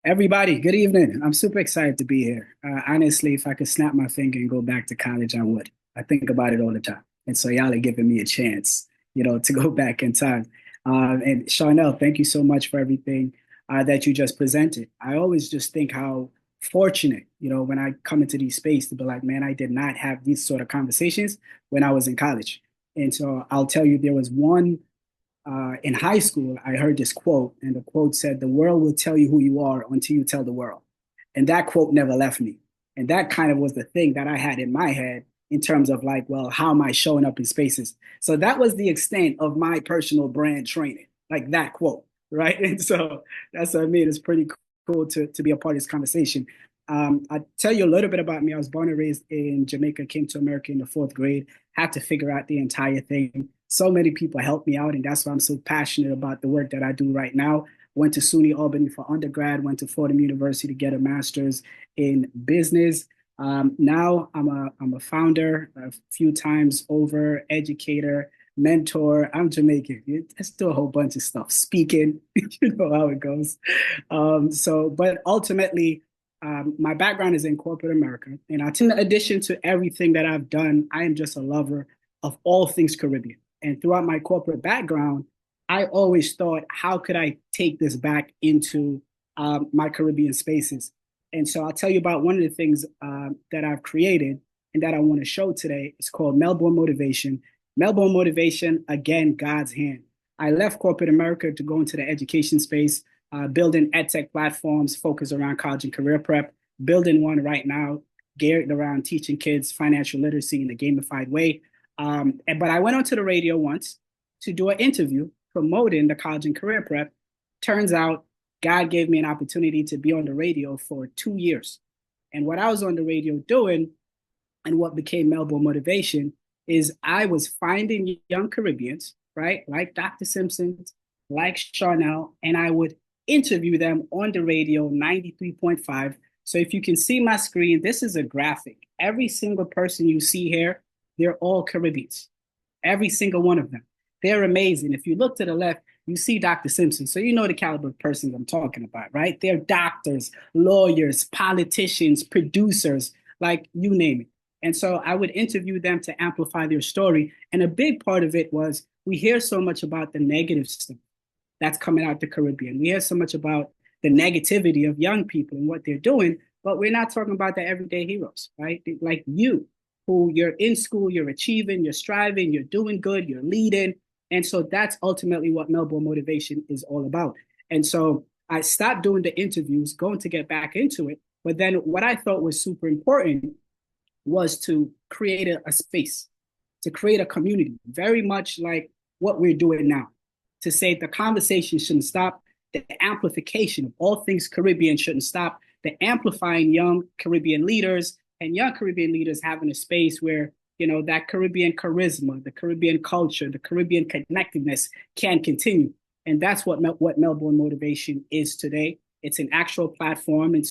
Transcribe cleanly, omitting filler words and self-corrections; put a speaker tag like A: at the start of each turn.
A: Everybody, good evening. I'm super excited to be here. Honestly, if I could snap my finger and go back to college, I would. I think about it all the time. And so y'all are giving me a chance, to go back in time. And Charnel, thank you so much for everything that you just presented. I always just think how fortunate, when I come into these space to be like, man, I did not have these sort of conversations when I was in college. And so I'll tell you, there was one in high school, I heard this quote, and the quote said, "The world will tell you who you are until you tell the world." And that quote never left me. And that kind of was the thing that I had in my head in terms of like, well, how am I showing up in spaces? So that was the extent of my personal brand training, like that quote, right? And so that's what I mean. It's pretty cool to be a part of this conversation. I'll tell you a little bit about me. I was born and raised in Jamaica, came to America in the fourth grade, had to figure out the entire thing. So many people helped me out, and that's why I'm so passionate about the work that I do right now. Went to SUNY Albany for undergrad, went to Fordham University to get a master's in business. Now I'm a founder a few times over, educator, mentor. I'm Jamaican. Let's do a whole bunch of stuff. Speaking, you know how it goes. But ultimately, my background is in corporate America, and in addition to everything that I've done, I am just a lover of all things Caribbean. And throughout my corporate background, I always thought, how could I take this back into my Caribbean spaces? And so I'll tell you about one of the things that I've created and that I want to show today. It's called Melbourne Motivation. Melbourne Motivation, again, God's hand. I left corporate America to go into the education space, building edtech platforms focused around college and career prep, building one right now geared around teaching kids financial literacy in a gamified way. But I went onto the radio once to do an interview promoting the college and career prep. Turns out God gave me an opportunity to be on the radio for 2 years. And what I was on the radio doing and what became Melbourne Motivation is I was finding young Caribbeans, right? Like Dr. Simpson, like Charnel, and I would interview them on the radio 93.5. So if you can see my screen, this is a graphic. Every single person you see here, they're all Caribbeans, every single one of them. They're amazing. If you look to the left, you see Dr. Simpson. So you know the caliber of persons I'm talking about, right? They're doctors, lawyers, politicians, producers, like you name it. And so I would interview them to amplify their story. And a big part of it was we hear so much about the negative stuff that's coming out the Caribbean. We hear so much about the negativity of young people and what they're doing, but we're not talking about the everyday heroes, right? Like you, who you're in school, you're achieving, you're striving, you're doing good, you're leading. And so that's ultimately what Melbourne Motivation is all about. And so I stopped doing the interviews, going to get back into it. But then what I thought was super important was to create a space, to create a community, very much like what we're doing now, to say the conversation shouldn't stop, the amplification of all things Caribbean shouldn't stop, the amplifying young Caribbean leaders and young Caribbean leaders having a space where that Caribbean charisma, the Caribbean culture, the Caribbean connectedness can continue. And that's what Melbourne Motivation is today. It's an actual platform. And